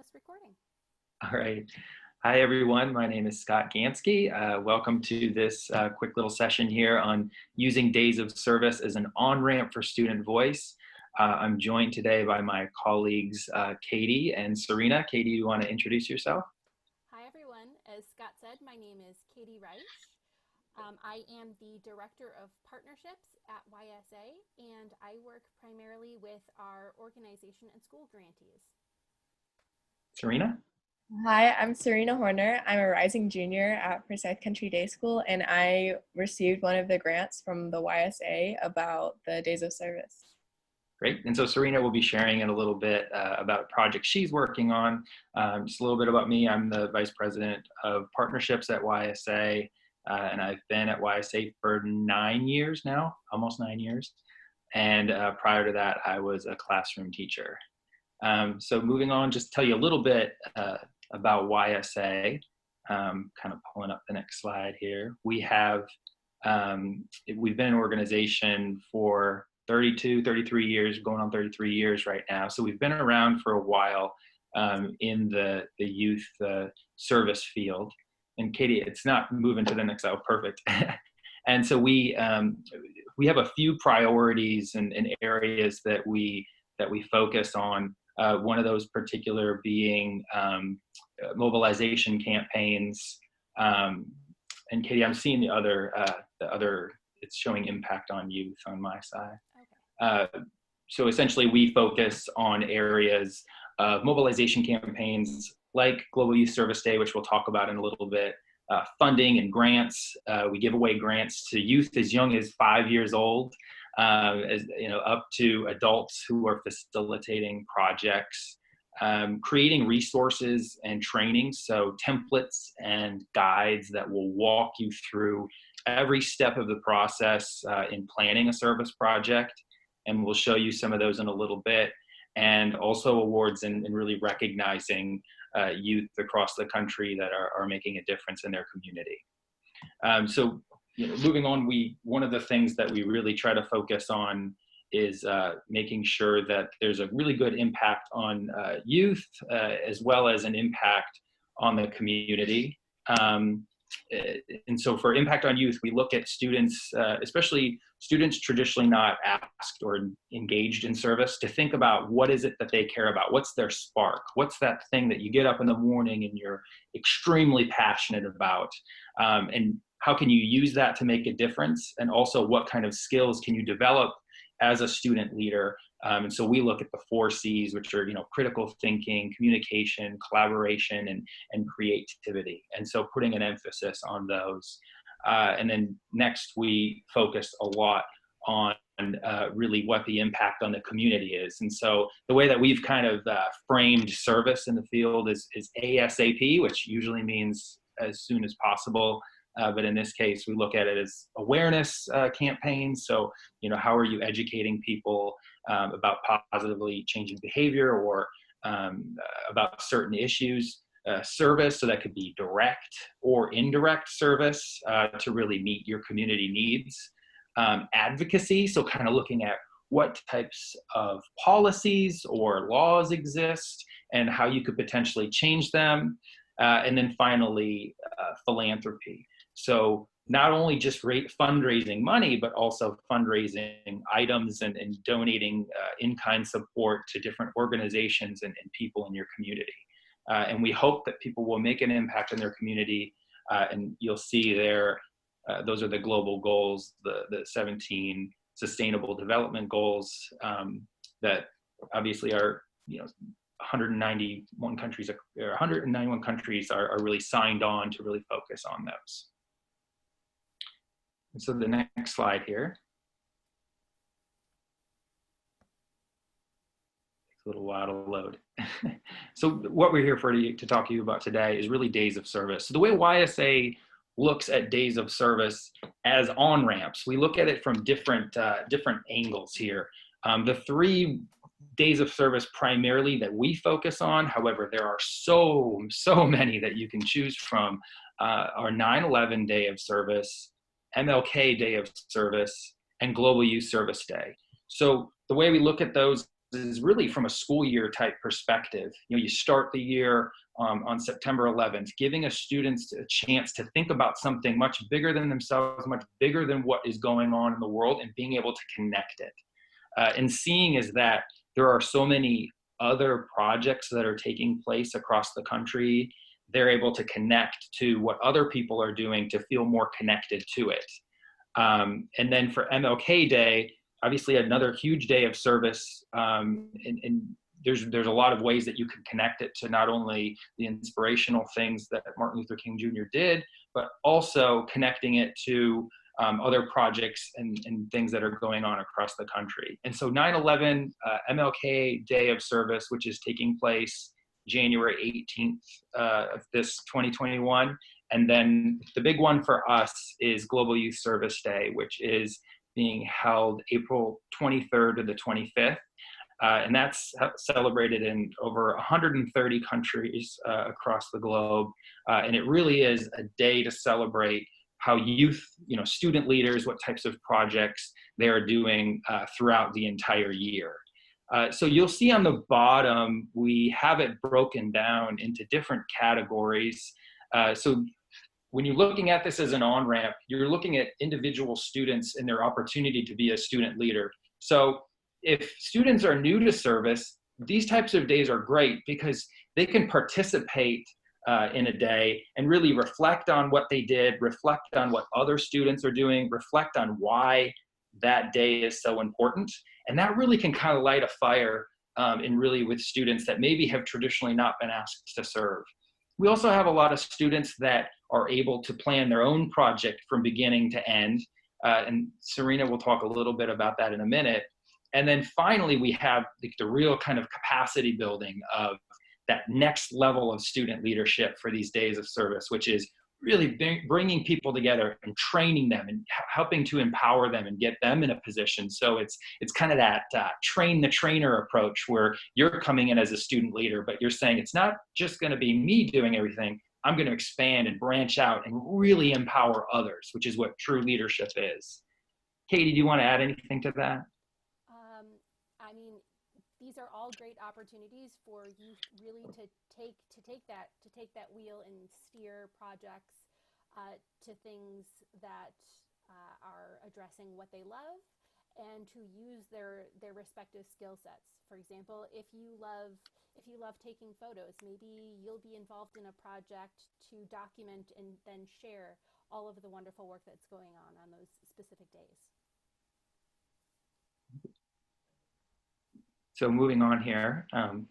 us recording. All right. Hi, everyone. My name is Scott Gansky. Welcome to this quick little session here on using days of service as an on-ramp for student voice. I'm joined today by my colleagues, Katie and Sarina. Katie, you want to introduce yourself? Hi, everyone. As Scott said, my name is Katie Reich. I am the Director of Partnerships at YSA, and I work primarily with our organization and school grantees. Sarina? Hi, I'm Sarina Horner. I'm a rising junior at Forsyth Country Day School, and I received one of the grants from the YSA about the days of service. Great. And so Sarina will be sharing in a little bit about a project she's working on. Just a little bit about me. I'm the Vice President of Partnerships at YSA, and I've been at YSA for 9 years now, almost 9 years. And prior to that, I was a classroom teacher. So moving on, just tell you a little bit about YSA. Kind of pulling up the next slide here. We've been an organization for 33 years, going on 33 years right now. So we've been around for a while in the youth service field. And Katie, it's not moving to the next slide. Perfect. And so we have a few priorities and areas that we focus on. One of those particular being mobilization campaigns. And Katie, I'm seeing the other, it's showing impact on youth on my side. Okay. So essentially we focus on areas of mobilization campaigns like Global Youth Service Day, which we'll talk about in a little bit, funding and grants. We give away grants to youth as young as 5 years old, up to adults who are facilitating projects, creating resources and training, so templates and guides that will walk you through every step of the process in planning a service project, and we'll show you some of those in a little bit, and also awards in really recognizing youth across the country that are making a difference in their community. So moving on, one of the things that we really try to focus on is making sure that there's a really good impact on youth as well as an impact on the community. And so for impact on youth, we look at students, especially students traditionally not asked or engaged in service, to think about what is it that they care about? What's their spark? What's that thing that you get up in the morning and you're extremely passionate about? And how can you use that to make a difference? And also, what kind of skills can you develop as a student leader? And so we look at the 4 C's, which are, critical thinking, communication, collaboration, and creativity. And so putting an emphasis on those. And then next, we focus a lot on really what the impact on the community is. And so the way that we've kind of framed service in the field is ASAP, which usually means as soon as possible. But in this case, we look at it as awareness campaigns. So, how are you educating people about positively changing behavior or about certain issues? Service, so that could be direct or indirect service to really meet your community needs. Advocacy, so kind of looking at what types of policies or laws exist and how you could potentially change them. And then finally, philanthropy. So not only just fundraising money, but also fundraising items and donating in-kind support to different organizations and people in your community. And we hope that people will make an impact in their community. And you'll see there, those are the global goals, the 17 sustainable development goals that obviously are, 191 countries are really signed on to really focus on those. And so the next slide here. Takes a little while to load. So what we're here to talk to you about today is really days of service. So the way YSA looks at days of service as on-ramps, we look at it from different angles here. The 3 days of service primarily that we focus on, however, there are so many that you can choose from, are 9/11 Day of Service, MLK Day of Service, and Global Youth Service Day. So the way we look at those is really from a school year type perspective. You know, you start the year on September 11th, giving a students a chance to think about something much bigger than themselves, much bigger than what is going on in the world, and being able to connect it. And seeing is that there are so many other projects that are taking place across the country. They're able to connect to what other people are doing to feel more connected to it. And then for MLK Day, obviously another huge day of service, and there's a lot of ways that you can connect it to not only the inspirational things that Martin Luther King Jr. did, but also connecting it to other projects and things that are going on across the country. And so 9/11 MLK Day of Service, which is taking place January 18th of this 2021. And then the big one for us is Global Youth Service Day, which is being held April 23rd to the 25th. And that's celebrated in over 130 countries across the globe. And it really is a day to celebrate how youth, student leaders, what types of projects they are doing throughout the entire year. So you'll see on the bottom, we have it broken down into different categories. So when you're looking at this as an on-ramp, you're looking at individual students and their opportunity to be a student leader. So if students are new to service, these types of days are great because they can participate in a day and really reflect on what they did, reflect on what other students are doing, reflect on why that day is so important. And that really can kind of light a fire with students that maybe have traditionally not been asked to serve. We also have a lot of students that are able to plan their own project from beginning to end. And Sarina will talk a little bit about that in a minute. And then finally, we have the real kind of capacity building of that next level of student leadership for these days of service, which is really bringing people together and training them and helping to empower them and get them in a position. So it's kind of that train the trainer approach where you're coming in as a student leader, but you're saying it's not just going to be me doing everything. I'm going to expand and branch out and really empower others, which is what true leadership is. Katie, do you want to add anything to that? These are all great opportunities for youth really to take that wheel and steer projects to things that are addressing what they love, and to use their respective skill sets. For example, if you love taking photos, maybe you'll be involved in a project to document and then share all of the wonderful work that's going on those specific days. So moving on here, I'm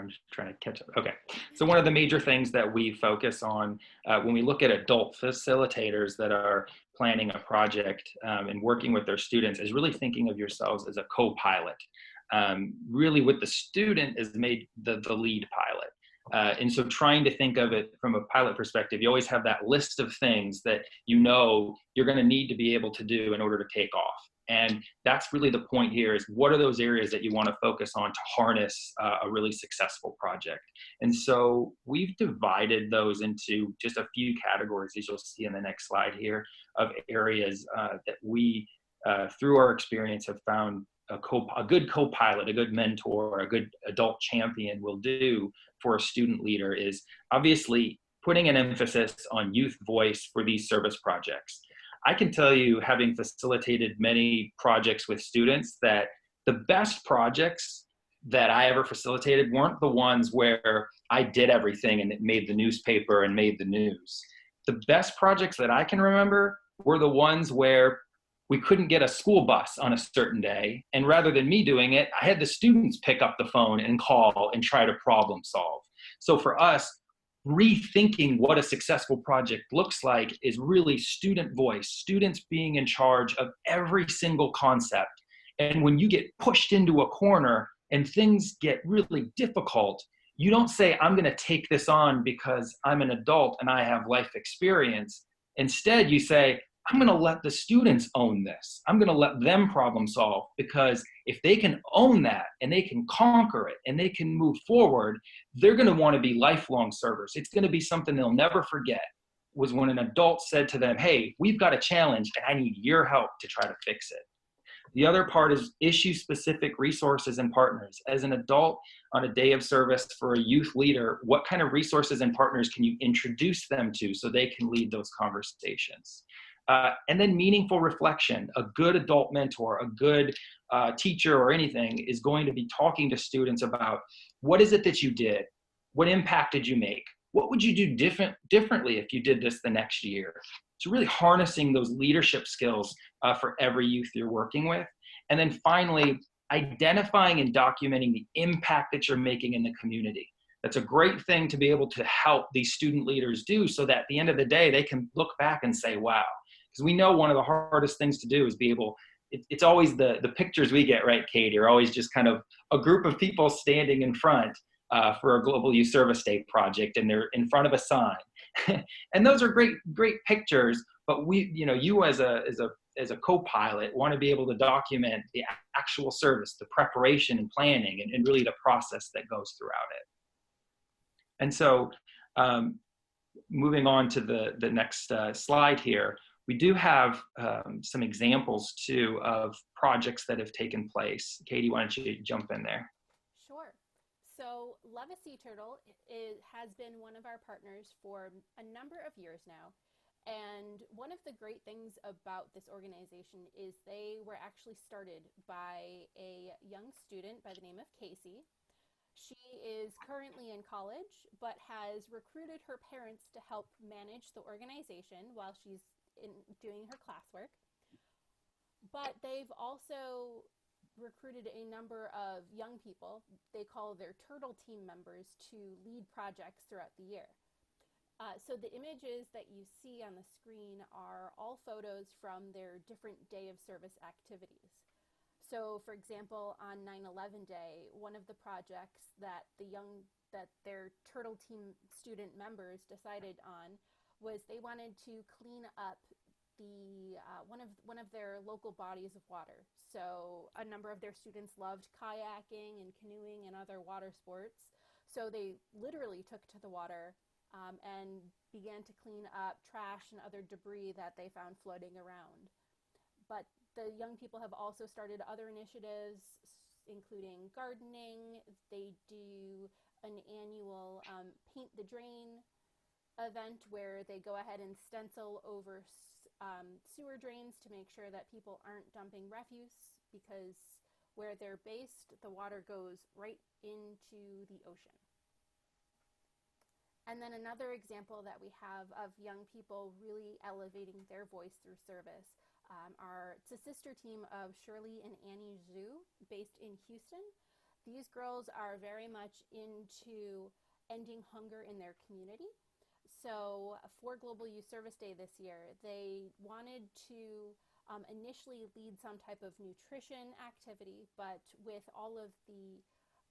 just trying to catch up. Okay, so one of the major things that we focus on when we look at adult facilitators that are planning a project and working with their students is really thinking of yourselves as a co-pilot. Really with the student is made the lead pilot. And so trying to think of it from a pilot perspective, you always have that list of things that you're going to need to be able to do in order to take off. And that's really the point here is what are those areas that you want to focus on to harness a really successful project. And so we've divided those into just a few categories, as you'll see in the next slide here, of areas that we, through our experience, have found a good co-pilot, a good mentor, a good adult champion will do for a student leader is obviously putting an emphasis on youth voice for these service projects. I can tell you, having facilitated many projects with students, that the best projects that I ever facilitated weren't the ones where I did everything and it made the newspaper and made the news. The best projects that I can remember were the ones where we couldn't get a school bus on a certain day, and rather than me doing it, I had the students pick up the phone and call and try to problem solve. So for us, rethinking what a successful project looks like is really student voice, students being in charge of every single concept. And when you get pushed into a corner and things get really difficult, you don't say, I'm going to take this on because I'm an adult and I have life experience. Instead, you say, I'm going to let the students own this. I'm going to let them problem solve, because if they can own that and they can conquer it and they can move forward, they're going to want to be lifelong servers. It's going to be something they'll never forget, was when an adult said to them, hey, we've got a challenge and I need your help to try to fix it. The other part is issue specific resources and partners. As an adult on a day of service for a youth leader, what kind of resources and partners can you introduce them to so they can lead those conversations? And then meaningful reflection. A good adult mentor, a good teacher or anything is going to be talking to students about what is it that you did? What impact did you make? What would you do differently if you did this the next year? So really harnessing those leadership skills for every youth you're working with. And then finally, identifying and documenting the impact that you're making in the community. That's a great thing to be able to help these student leaders do, so that at the end of the day, they can look back and say, wow. Because we know one of the hardest things to do is be able, it's always the pictures we get, right, Katie, are always just kind of a group of people standing in front for a Global Youth Service Day project, and they're in front of a sign. And those are great pictures, but you as a co-pilot want to be able to document the actual service, the preparation and planning, and really the process that goes throughout it. And so moving on to the next slide here, we do have some examples too of projects that have taken place. Katie, why don't you jump in there? Sure. So Legacy Turtle has been one of our partners for a number of years now. And one of the great things about this organization is they were actually started by a young student by the name of Casey. She is currently in college, but has recruited her parents to help manage the organization while she's doing her classwork. But they've also recruited a number of young people, they call their turtle team members, to lead projects throughout the year. So the images that you see on the screen are all photos from their different day of service activities. So for example, on 9/11 day, one of the projects that their turtle team student members decided on was they wanted to clean up the one of their local bodies of water. So a number of their students loved kayaking and canoeing and other water sports. So they literally took to the water and began to clean up trash and other debris that they found floating around. But the young people have also started other initiatives, including gardening. They do an annual Paint the Drain event where they go ahead and stencil over sewer drains to make sure that people aren't dumping refuse, because where they're based, the water goes right into the ocean. And then another example that we have of young people really elevating their voice through service it's a sister team of Shirley and Annie Zhu based in Houston. These girls are very much into ending hunger in their community. So for Global Youth Service Day this year, they wanted to initially lead some type of nutrition activity, but with all of the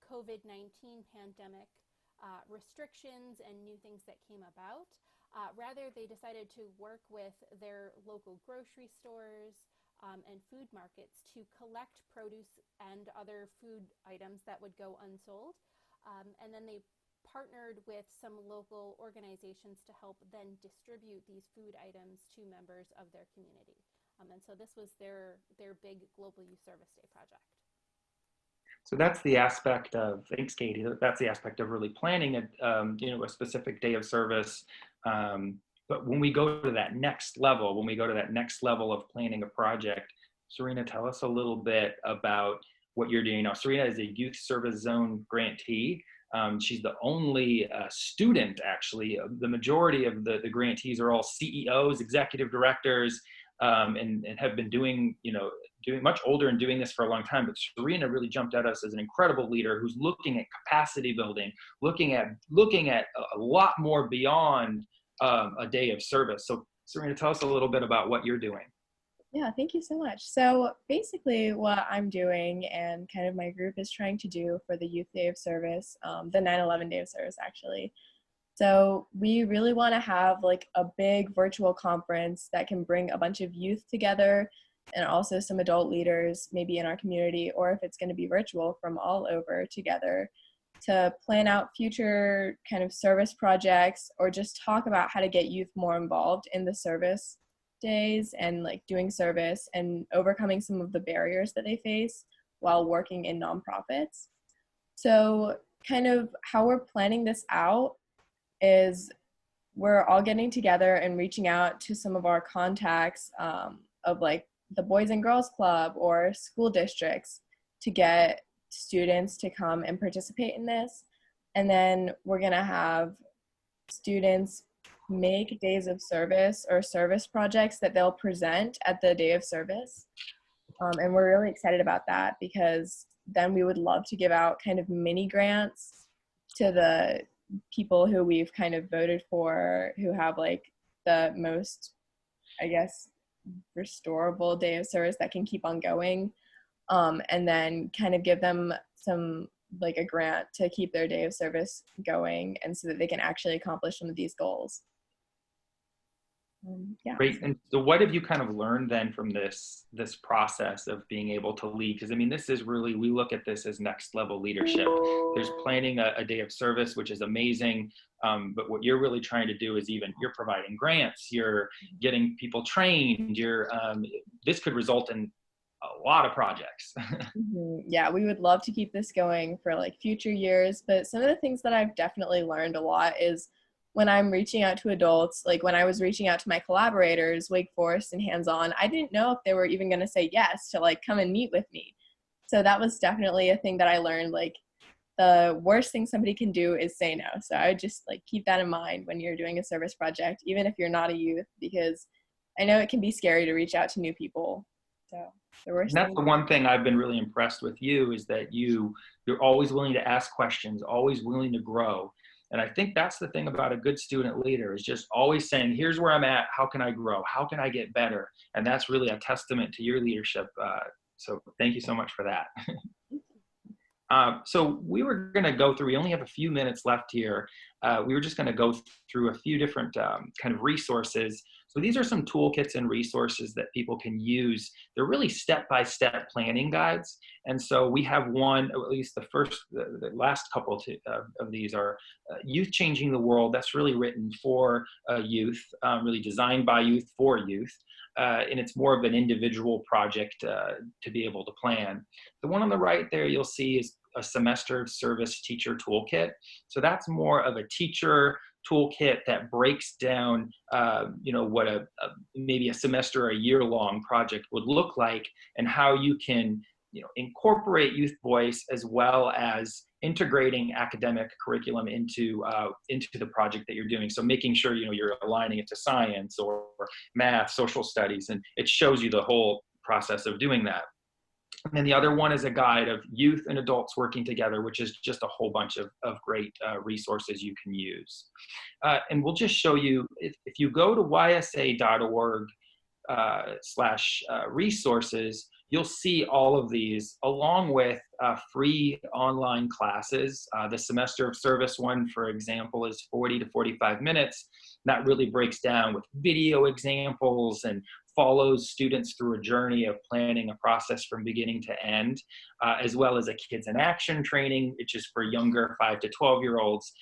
COVID-19 pandemic restrictions and new things that came about, rather they decided to work with their local grocery stores and food markets to collect produce and other food items that would go unsold. And then they partnered with some local organizations to help then distribute these food items to members of their community. And so this was their big Global Youth Service Day project. So that's the aspect of, thanks Katie, that's the aspect of really planning a specific day of service. But when we go to that next level, of planning a project, Sarina, tell us a little bit about what you're doing now. Sarina is a Youth Service Zone grantee. She's the only student, actually. The majority of the grantees are all CEOs, executive directors, and have been doing much older and doing this for a long time. But Sarina really jumped at us as an incredible leader who's looking at capacity building, looking at a lot more beyond a day of service. So Sarina, tell us a little bit about what you're doing. Yeah, thank you so much. So basically what I'm doing and kind of my group is trying to do for the Youth Day of Service, the 9/11 Day of Service actually. So we really want to have like a big virtual conference that can bring a bunch of youth together and also some adult leaders maybe in our community, or if it's going to be virtual, from all over together to plan out future kind of service projects or just talk about how to get youth more involved in the service days and like doing service and overcoming some of the barriers that they face while working in nonprofits. So kind of how we're planning this out is we're all getting together and reaching out to some of our contacts of like the Boys and Girls Club or school districts to get students to come and participate in this. And then we're gonna have students make days of service or service projects that they'll present at the day of service. And we're really excited about that because then we would love to give out kind of mini grants to the people who we've kind of voted for who have like the most, I guess, restorable day of service that can keep on going. And then kind of give them some like a grant to keep their day of service going and so that they can actually accomplish some of these goals. Yeah. Great. And so what have you kind of learned then from this process of being able to lead? Because I mean, this is really, we look at this as next level leadership. There's planning a day of service, which is amazing. But what you're really trying to do is you're providing grants, you're getting people trained, this could result in a lot of projects. Yeah, we would love to keep this going for like future years. But some of the things that I've definitely learned a lot is when I'm reaching out to adults, like when I was reaching out to my collaborators, Wake Forest and Hands On, I didn't know if they were even going to say yes to like come and meet with me. So that was definitely a thing that I learned. Like the worst thing somebody can do is say no. So I would just like keep that in mind when you're doing a service project, even if you're not a youth, because I know it can be scary to reach out to new people. So the worst and that's the one thing I've been really impressed with you is that you're always willing to ask questions, always willing to grow. And I think that's the thing about a good student leader is just always saying, here's where I'm at. How can I grow? How can I get better? And that's really a testament to your leadership. So thank you so much for that. So we were going to go through, we only have a few minutes left here. We were just going to go through a few different kind of resources. So these are some toolkits and resources that people can use. They're really step-by-step planning guides. And so we have one, or at least the last couple of these are Youth Changing the World. That's really written for youth, really designed by youth for youth. And it's more of an individual project to be able to plan. The one on the right there you'll see is a semester of service teacher toolkit. So that's more of a teacher toolkit that breaks down, what maybe a semester or a year-long project would look like, and how you can, incorporate youth voice as well as integrating academic curriculum into the project that you're doing. So making sure you're aligning it to science or math, social studies, and it shows you the whole process of doing that. And then the other one is a guide of youth and adults working together, which is just a whole bunch of great resources you can use. And we'll just show you, if you go to ysa.org/resources, you'll see all of these along with free online classes. The semester of service one, for example, is 40 to 45 minutes. That really breaks down with video examples and follows students through a journey of planning a process from beginning to end, as well as a Kids in Action training, which is for younger 5 to 12-year-olds,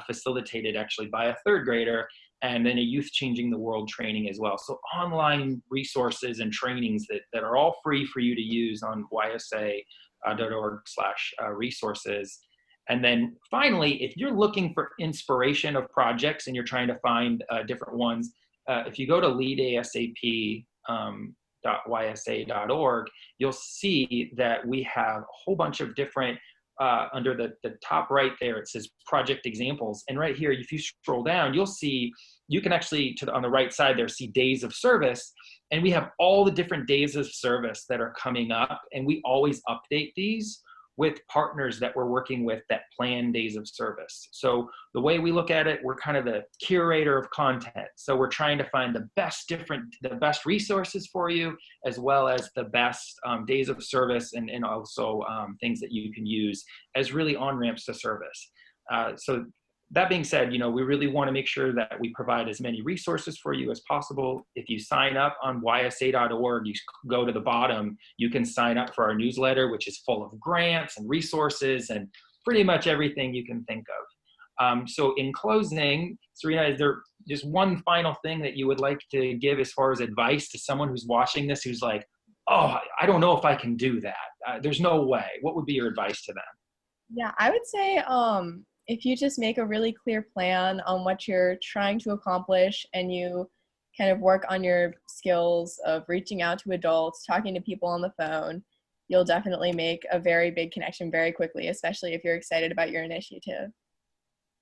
facilitated actually by a third grader, and then a Youth Changing the World training as well. So online resources and trainings that are all free for you to use on ysa.org/resources. And then finally, if you're looking for inspiration of projects and you're trying to find different ones, if you go to leadasap.ysa.org, you'll see that we have a whole bunch of different, under the top right there, it says project examples. And right here, if you scroll down, you'll see, you can actually, on the right side there, see days of service. And we have all the different days of service that are coming up. And we always update these with partners that we're working with that plan days of service. So the way we look at it, we're kind of the curator of content. So we're trying to find the best resources for you, as well as the best days of service and also things that you can use as really on-ramps to service. So that being said, we really want to make sure that we provide as many resources for you as possible. If you sign up on ysa.org, you go to the bottom, you can sign up for our newsletter, which is full of grants and resources and pretty much everything you can think of. So in closing, Sarina, is there just one final thing that you would like to give as far as advice to someone who's watching this, who's like, oh, I don't know if I can do that. There's no way. What would be your advice to them? Yeah, I would say if you just make a really clear plan on what you're trying to accomplish and you kind of work on your skills of reaching out to adults, talking to people on the phone, you'll definitely make a very big connection very quickly, especially if you're excited about your initiative.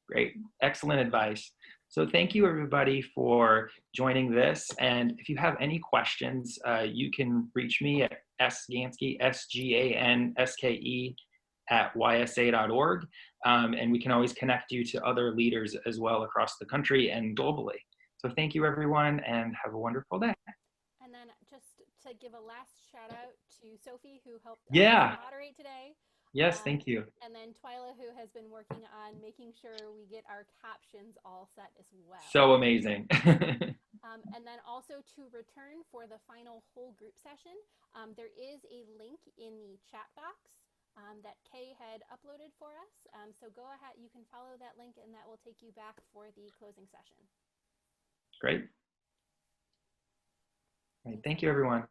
Great. Excellent advice. So thank you, everybody, for joining this. And if you have any questions, you can reach me at sganske, SGANSKE, at ysa.org. And we can always connect you to other leaders as well across the country and globally. So thank you, everyone, and have a wonderful day. And then just to give a last shout out to Sophie, who helped Yeah. moderate today. Yes, thank you. And then Twyla, who has been working on making sure we get our captions all set as well. So amazing. And then also to return for the final whole group session, there is a link in the chat box that Kay had uploaded for us. So go ahead, you can follow that link and that will take you back for the closing session. Great. All right, thank you, everyone.